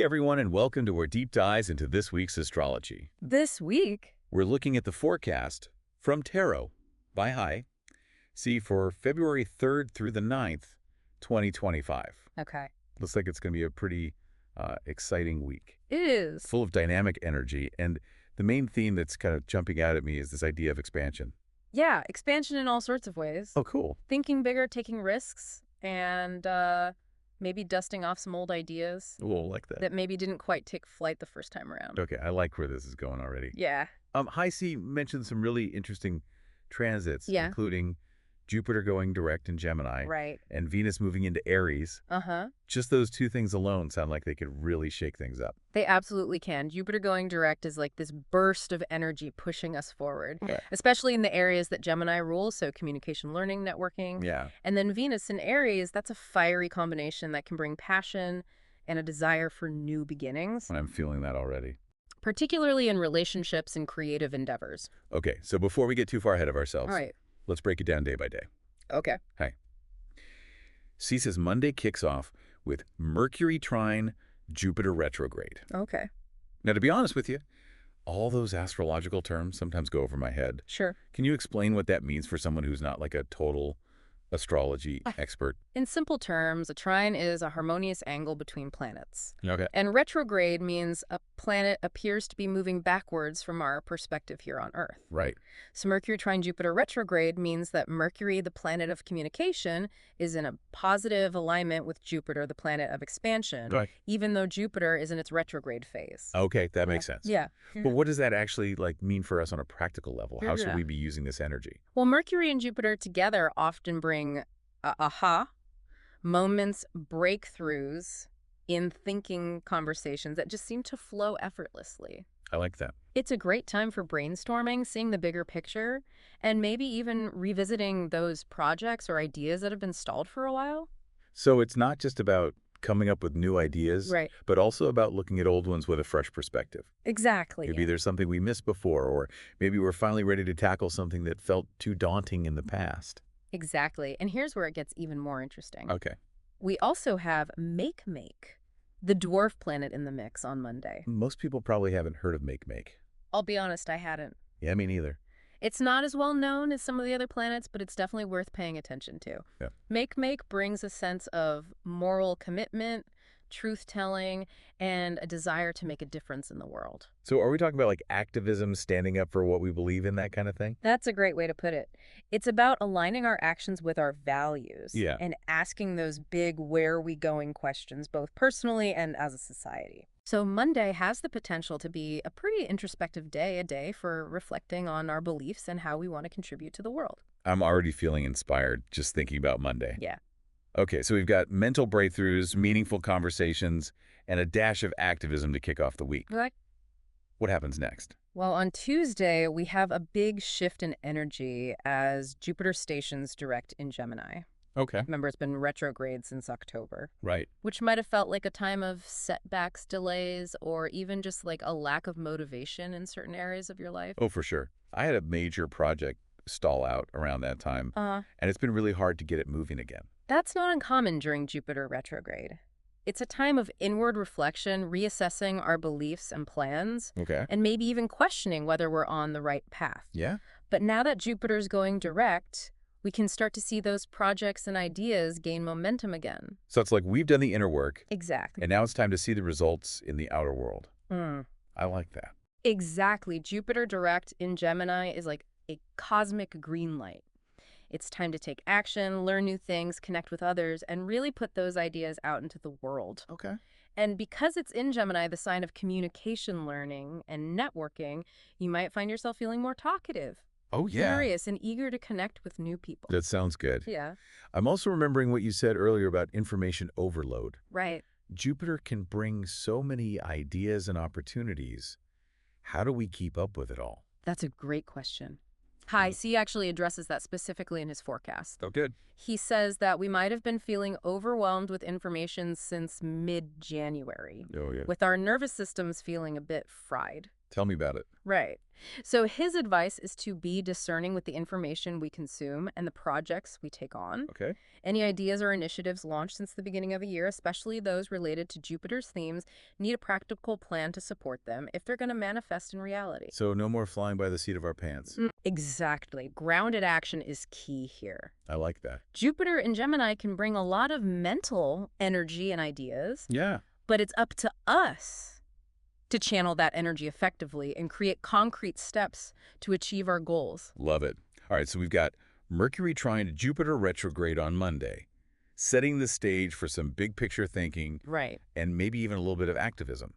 Hey everyone, and welcome to our deep dives into this week's astrology. This week? We're looking at the forecast from Tarot by Hi. See for February 3rd through the 9th, 2025. Okay. Looks like it's going to be a pretty exciting week. It is. Full of dynamic energy, and the main theme that's kind of jumping out at me is this idea of expansion. Yeah, expansion in all sorts of ways. Oh, cool. Thinking bigger, taking risks, and maybe dusting off some old ideas We'll like that. that maybe didn't quite take flight the first time around. Okay, I like where this is going already. Yeah. Hi C mentioned some really interesting transits, Yeah. including Jupiter going direct in Gemini Right. and Venus moving into Aries. Uh-huh. Just those two things alone sound like they could really shake things up. They absolutely can. Jupiter going direct is like this burst of energy pushing us forward, Okay. especially in the areas that Gemini rules, so communication, learning, networking. Yeah. And then Venus in Aries, that's a fiery combination that can bring passion and a desire for new beginnings, I'm feeling that already. particularly in relationships and creative endeavors. Okay, so before we get too far ahead of ourselves, All right. let's break it down day by day. Okay. C says Monday kicks off with Mercury trine Jupiter retrograde. Okay. Now, to be honest with you, all those astrological terms sometimes go over my head. Sure. Can you explain what that means for someone who's not like a total astrology expert? In simple terms, a trine is a harmonious angle between planets. Okay. And retrograde means a planet appears to be moving backwards from our perspective here on Earth. Right. So Mercury trine Jupiter retrograde means that Mercury, the planet of communication, is in a positive alignment with Jupiter, the planet of expansion, Right. even though Jupiter is in its retrograde phase. Okay, that makes sense. Yeah. But what does that actually mean for us on a practical level? How should Yeah. we be using this energy? Well, Mercury and Jupiter together often bring aha moments, breakthroughs in thinking conversations that just seem to flow effortlessly. I like that. It's a great time for brainstorming, seeing the bigger picture, and maybe even revisiting those projects or ideas that have been stalled for a while. So it's not just about coming up with new ideas, Right. but also about looking at old ones with a fresh perspective. Exactly. Maybe there's something we missed before, or maybe we're finally ready to tackle something that felt too daunting in the past. Exactly. And here's where it gets even more interesting. Okay. We also have Make, the dwarf planet in the mix on Monday. Most people probably haven't heard of Make. I'll be honest, I hadn't. Yeah, me neither. It's not as well known as some of the other planets, but it's definitely worth paying attention to. Yeah. Make brings a sense of moral commitment, truth-telling, and a desire to make a difference in the world. So are we talking about like activism, standing up for what we believe in, that kind of thing? That's a great way to put it. It's about aligning our actions with our values Yeah. and asking those big where are we going questions, both personally and as a society. So Monday has the potential to be a pretty introspective day, a day for reflecting on our beliefs and how we want to contribute to the world. I'm already feeling inspired just thinking about Monday. Yeah. Okay, so we've got mental breakthroughs, meaningful conversations, and a dash of activism to kick off the week. What happens next? Well, on Tuesday, we have a big shift in energy as Jupiter stations direct in Gemini. Okay. Remember, it's been retrograde since October, Right. which might have felt like a time of setbacks, delays, or even just like a lack of motivation in certain areas of your life. Oh, for sure. I had a major project stall out around that time, and it's been really hard to get it moving again. That's not uncommon during Jupiter retrograde. It's a time of inward reflection, reassessing our beliefs and plans, Okay. and maybe even questioning whether we're on the right path. Yeah? But now that Jupiter's going direct, we can start to see those projects and ideas gain momentum again. So it's like we've done the inner work, Exactly. and now it's time to see the results in the outer world. I like that. Exactly. Jupiter direct in Gemini is like a cosmic green light. It's time to take action, learn new things, connect with others, and really put those ideas out into the world. Okay. And because it's in Gemini, the sign of communication learning and networking, you might find yourself feeling more talkative, Oh, yeah. curious, and eager to connect with new people. That sounds good. Yeah, I'm also remembering what you said earlier about information overload. right. Jupiter can bring so many ideas and opportunities. How do we keep up with it all? That's a great question. Hi, C actually addresses that specifically in his forecast. Oh, good. He says that we might have been feeling overwhelmed with information since mid-January, Oh, yeah. with our nervous systems feeling a bit fried. Tell me about it. Right. So his advice is to be discerning with the information we consume and the projects we take on. Okay. Any ideas or initiatives launched since the beginning of a year, especially those related to Jupiter's themes, need a practical plan to support them if they're going to manifest in reality. So no more flying by the seat of our pants. Exactly. Grounded action is key here. I like that. Jupiter in Gemini can bring a lot of mental energy and ideas, Yeah. but it's up to us to channel that energy effectively and create concrete steps to achieve our goals. Love it. All right, so we've got Mercury trine to Jupiter retrograde on Monday, setting the stage for some big picture thinking Right. and maybe even a little bit of activism.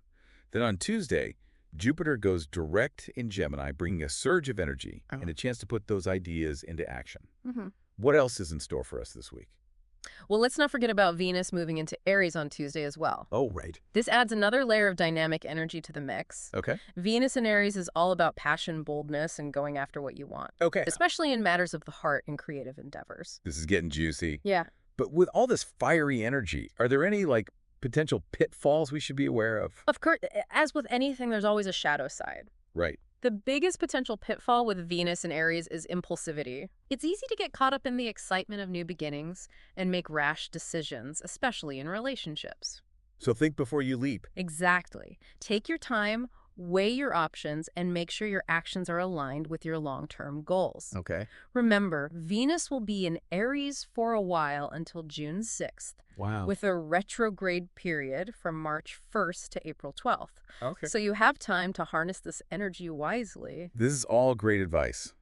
Then on Tuesday, Jupiter goes direct in Gemini, bringing a surge of energy and a chance to put those ideas into action. What else is in store for us this week? Well, let's not forget about Venus moving into Aries on Tuesday as well. Oh, right. This adds another layer of dynamic energy to the mix. Okay. Venus in Aries is all about passion, boldness, and going after what you want, Okay. especially in matters of the heart and creative endeavors. This is getting juicy. Yeah. But with all this fiery energy, are there any, potential pitfalls we should be aware of? Of course, as with anything, there's always a shadow side. Right. The biggest potential pitfall with Venus in Aries is impulsivity. It's easy to get caught up in the excitement of new beginnings and make rash decisions, especially in relationships. So think before you leap. Exactly. Take your time, weigh your options, and make sure your actions are aligned with your long-term goals. Okay. Remember, Venus will be in Aries for a while until June 6th, Wow. with a retrograde period from March 1st to April 12th. Okay. So you have time to harness this energy wisely. This is all great advice.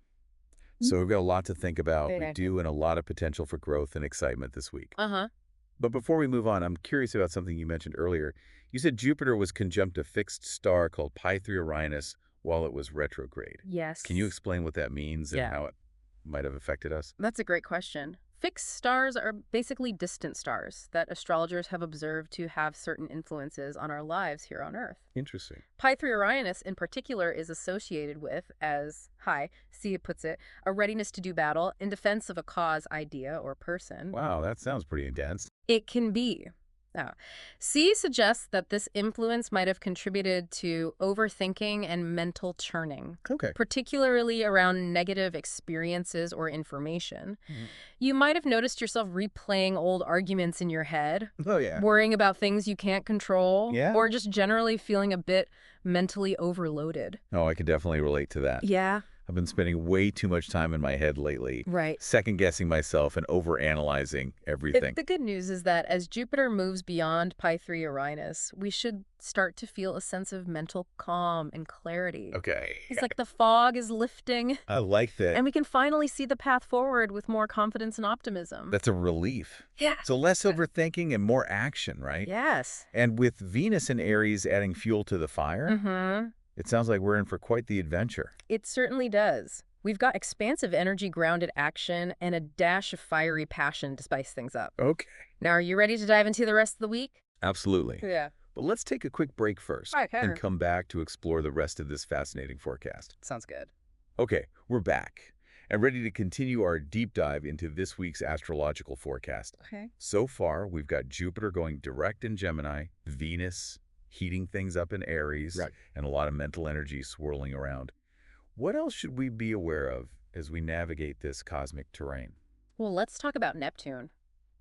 So we've got a lot to think about. We Right. do, and a lot of potential for growth and excitement this week. Uh-huh. But before we move on, I'm curious about something you mentioned earlier. You said Jupiter was conjunct a fixed star called Pi 3 Orionis while it was retrograde. Yes. Can you explain what that means and how it might have affected us? That's a great question. Fixed stars are basically distant stars that astrologers have observed to have certain influences on our lives here on Earth. Interesting. Pi 3 Orionis in particular is associated with, as C puts it, a readiness to do battle in defense of a cause, idea, or person. Wow, that sounds pretty intense. It can be. Now, C suggests that this influence might have contributed to overthinking and mental churning, Okay. particularly around negative experiences or information. You might have noticed yourself replaying old arguments in your head, Oh, yeah. worrying about things you can't control, Yeah. or just generally feeling a bit mentally overloaded. Oh, I can definitely relate to that. Yeah. I've been spending way too much time in my head lately, Right. second-guessing myself and overanalyzing everything. The good news is that as Jupiter moves beyond Pi 3 Uranus, we should start to feel a sense of mental calm and clarity. Okay. It's like the fog is lifting, I like that. and we can finally see the path forward with more confidence and optimism. That's a relief. Yeah. So less overthinking and more action, right? Yes. And with Venus and Aries adding fuel to the fire, Mm-hmm. it sounds like we're in for quite the adventure. It certainly does. We've got expansive energy, grounded action, and a dash of fiery passion to spice things up. Okay. Now, are you ready to dive into the rest of the week? Absolutely. Yeah. But let's take a quick break first Okay. and come back to explore the rest of this fascinating forecast. Sounds good. Okay, we're back and ready to continue our deep dive into this week's astrological forecast. Okay. So far, we've got Jupiter going direct in Gemini, Venus heating things up in Aries, and a lot of mental energy swirling around. What else should we be aware of as we navigate this cosmic terrain? Well, let's talk about Neptune.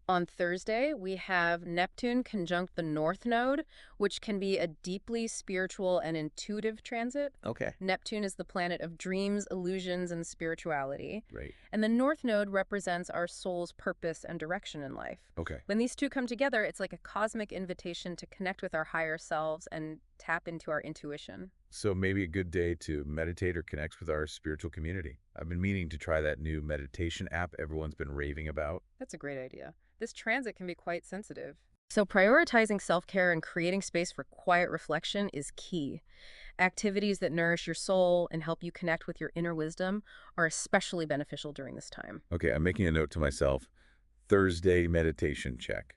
On Thursday, we have Neptune conjunct the North Node, which can be a deeply spiritual and intuitive transit. Okay. Neptune is the planet of dreams, illusions, and spirituality. Great. And the North Node represents our soul's purpose and direction in life. Okay. When these two come together, it's like a cosmic invitation to connect with our higher selves and tap into our intuition. So maybe a good day to meditate or connect with our spiritual community. I've been meaning to try that new meditation app everyone's been raving about. That's a great idea. This transit can be quite sensitive. So prioritizing self-care and creating space for quiet reflection is key. Activities that nourish your soul and help you connect with your inner wisdom are especially beneficial during this time. Okay, I'm making a note to myself. Thursday meditation check.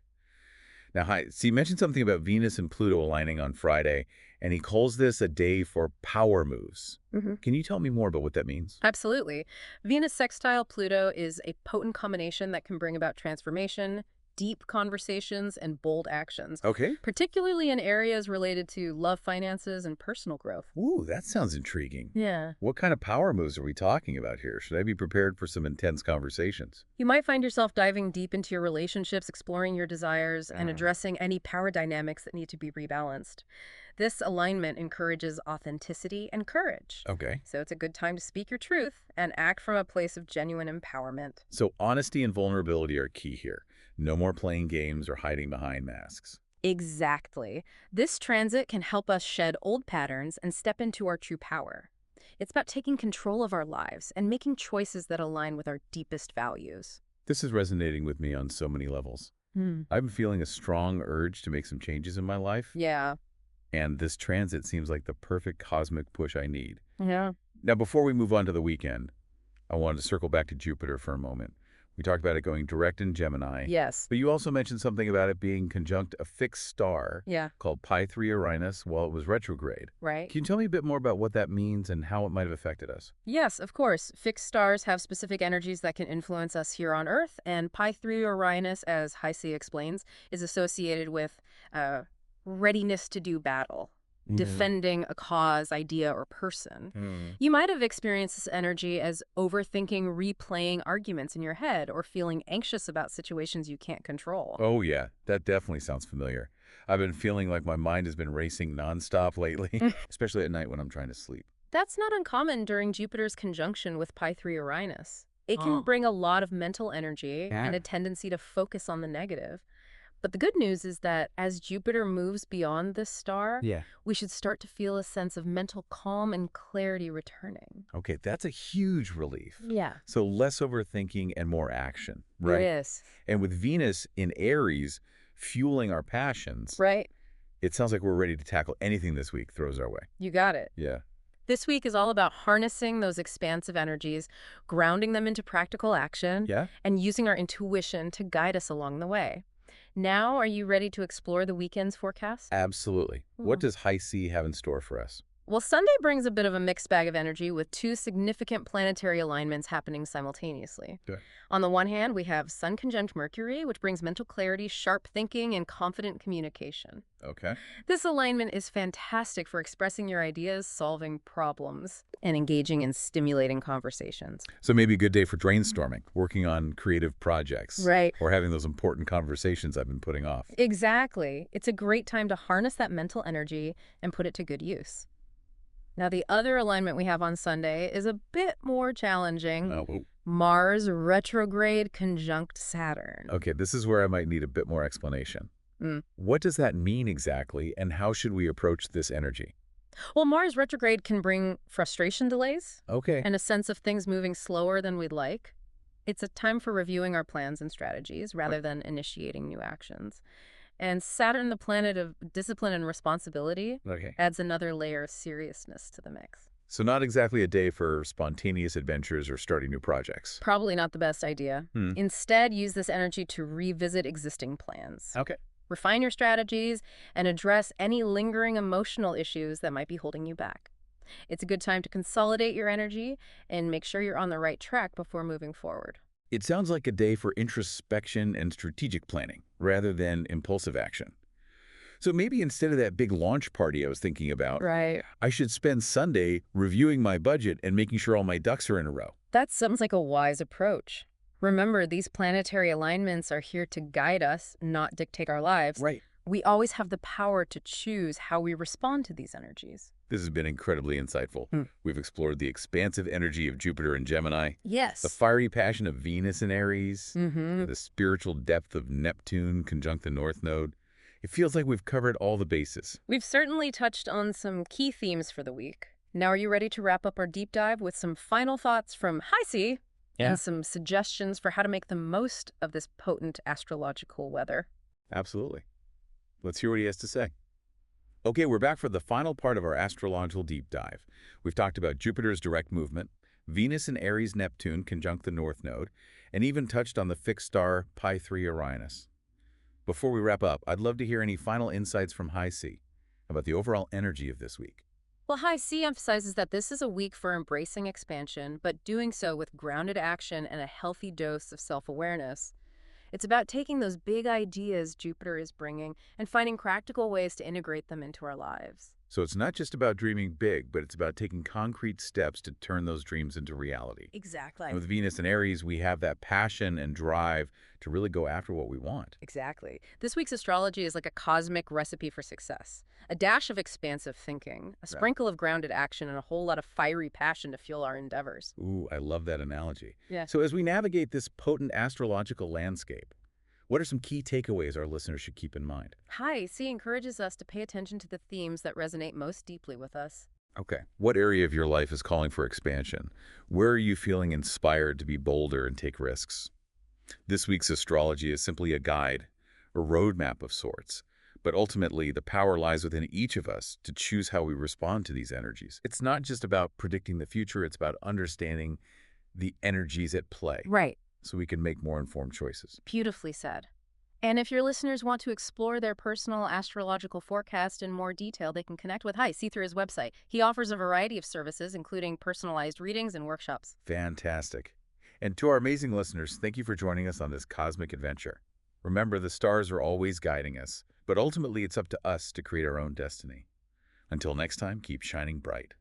Now, so you mentioned something about Venus and Pluto aligning on Friday, and he calls this a day for power moves. Can you tell me more about what that means? Absolutely. Venus sextile Pluto is a potent combination that can bring about transformation, deep conversations and bold actions, Okay. particularly in areas related to love, finances, and personal growth. Ooh, that sounds intriguing. Yeah. What kind of power moves are we talking about here? Should I be prepared for some intense conversations? You might find yourself diving deep into your relationships, exploring your desires, and Ah, addressing any power dynamics that need to be rebalanced. This alignment encourages authenticity and courage. okay. So it's a good time to speak your truth and act from a place of genuine empowerment. So honesty and vulnerability are key here. No more playing games or hiding behind masks. Exactly. This transit can help us shed old patterns and step into our true power. It's about taking control of our lives and making choices that align with our deepest values. This is resonating with me on so many levels. Hmm. I'm feeling a strong urge to make some changes in my life, Yeah. and this transit seems like the perfect cosmic push I need. Yeah. Now, before we move on to the weekend, I wanted to circle back to Jupiter for a moment. We talked about it going direct in Gemini, Yes. but you also mentioned something about it being conjunct a fixed star Yeah. called Pi 3 Uranus while it was retrograde. Right. Can you tell me a bit more about what that means and how it might have affected us? Yes, of course. Fixed stars have specific energies that can influence us here on Earth, and Pi 3 Uranus, as Heisey explains, is associated with uh, readiness to do battle, defending a cause, idea, or person. Hmm. You might have experienced this energy as overthinking, replaying arguments in your head, or feeling anxious about situations you can't control. Oh, yeah, that definitely sounds familiar. I've been feeling like my mind has been racing nonstop lately, especially at night when I'm trying to sleep. That's not uncommon during Jupiter's conjunction with Pi 3 Uranus. It can Oh. bring a lot of mental energy Yeah. and a tendency to focus on the negative. But the good news is that as Jupiter moves beyond this star, Yeah. we should start to feel a sense of mental calm and clarity returning. Okay, that's a huge relief. Yeah. So less overthinking and more action, It right? is. And with Venus in Aries fueling our passions, Right? it sounds like we're ready to tackle anything this week throws our way. You got it. Yeah. This week is all about harnessing those expansive energies, grounding them into practical action, Yeah? and using our intuition to guide us along the way. Now, are you ready to explore the weekend's forecast? Absolutely. What does High C have in store for us? Well, Sunday brings a bit of a mixed bag of energy with two significant planetary alignments happening simultaneously. Good. On the one hand, we have Sun conjunct Mercury, which brings mental clarity, sharp thinking, and confident communication. Okay. This alignment is fantastic for expressing your ideas, solving problems, and engaging in stimulating conversations. So maybe a good day for brainstorming, working on creative projects, Right. or having those important conversations I've been putting off. Exactly. It's a great time to harness that mental energy and put it to good use. Now, the other alignment we have on Sunday is a bit more challenging. Oh, Mars retrograde conjunct Saturn. okay, this is where I might need a bit more explanation. Mm. What does that mean exactly, and how should we approach this energy? Well, Mars retrograde can bring frustration delays Okay. and a sense of things moving slower than we'd like. It's a time for reviewing our plans and strategies rather than initiating new actions. And Saturn, the planet of discipline and responsibility, Okay. adds another layer of seriousness to the mix. So not exactly a day for spontaneous adventures or starting new projects. Probably not the best idea. Hmm. Instead, use this energy to revisit existing plans. Okay. Refine your strategies and address any lingering emotional issues that might be holding you back. It's a good time to consolidate your energy and make sure you're on the right track before moving forward. It sounds like a day for introspection and strategic planning, rather than impulsive action. So maybe instead of that big launch party I was thinking about, Right. I should spend Sunday reviewing my budget and making sure all my ducks are in a row. That sounds like a wise approach. Remember, these planetary alignments are here to guide us, not dictate our lives. Right. We always have the power to choose how we respond to these energies. This has been incredibly insightful. We've explored the expansive energy of Jupiter and Gemini, Yes. the fiery passion of Venus and Aries, Mm-hmm. the spiritual depth of Neptune conjunct the North Node. It feels like we've covered all the bases. We've certainly touched on some key themes for the week. Now, are you ready to wrap up our deep dive with some final thoughts from Heisey and some suggestions for how to make the most of this potent astrological weather? Absolutely. Let's hear what he has to say. Okay, we're back for the final part of our astrological deep dive. We've talked about Jupiter's direct movement, Venus and Aries Neptune conjunct the North Node, and even touched on the fixed star Pi 3 Uranus. Before we wrap up, I'd love to hear any final insights from High C about the overall energy of this week. Well, High C emphasizes that this is a week for embracing expansion, but doing so with grounded action and a healthy dose of self-awareness. It's about taking those big ideas Jupiter is bringing and finding practical ways to integrate them into our lives. So it's not just about dreaming big, but it's about taking concrete steps to turn those dreams into reality. And Exactly. with Venus and Aries, we have that passion and drive to really go after what we want. Exactly. This week's astrology is like a cosmic recipe for success. A dash of expansive thinking, a Right. sprinkle of grounded action, and a whole lot of fiery passion to fuel our endeavors. Ooh, I love that analogy. Yeah. So as we navigate this potent astrological landscape, what are some key takeaways our listeners should keep in mind? Hi, C encourages us to pay attention to the themes that resonate most deeply with us. Okay. What area of your life is calling for expansion? Where are you feeling inspired to be bolder and take risks? This week's astrology is simply a guide, a roadmap of sorts. But ultimately, the power lies within each of us to choose how we respond to these energies. It's not just about predicting the future, it's about understanding the energies at play Right. so we can make more informed choices. Beautifully said. And if your listeners want to explore their personal astrological forecast in more detail, they can connect with See through his website. He offers a variety of services, including personalized readings and workshops. Fantastic. And to our amazing listeners, thank you for joining us on this cosmic adventure. Remember, the stars are always guiding us, but ultimately it's up to us to create our own destiny. Until next time, keep shining bright.